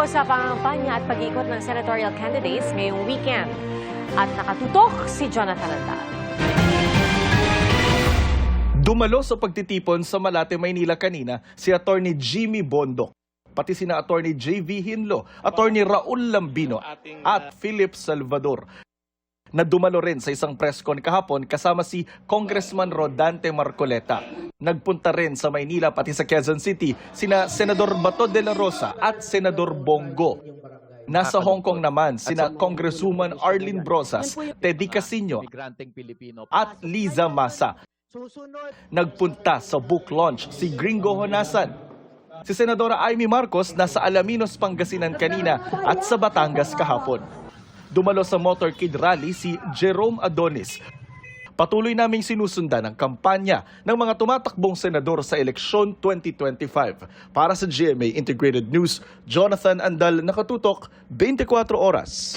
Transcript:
po sa pangampanya at pag-iikot ng senatorial candidates ngayong weekend. At nakatutok si Jonathan Andal. Dumalo sa pagtitipon sa Malate, Maynila kanina si Attorney Jimmy Bondoc, pati sina Attorney J.V. Hinlo, Attorney Raul Lambino at Philip Salvador. Na dumalo rin sa isang press con kahapon kasama si Congressman Rodante Marcoleta. Nagpunta rin sa Maynila pati sa Quezon City sina Senador Bato de la Rosa at Senador Bongo. Nasa Hong Kong naman sina Congresswoman Arlene Brosas, Teddy Casino at Liza Masa. Nagpunta sa book launch si Gringo Honasan. Si Senadora Amy Marcos nasa Alaminos, Pangasinan kanina at sa Batangas kahapon. Dumalo sa motorcade rally si Jerome Adonis. Patuloy naming sinusundan ang kampanya ng mga tumatakbong senador sa eleksyon 2025. Para sa GMA Integrated News, Jonathan Andal, nakatutok 24 oras.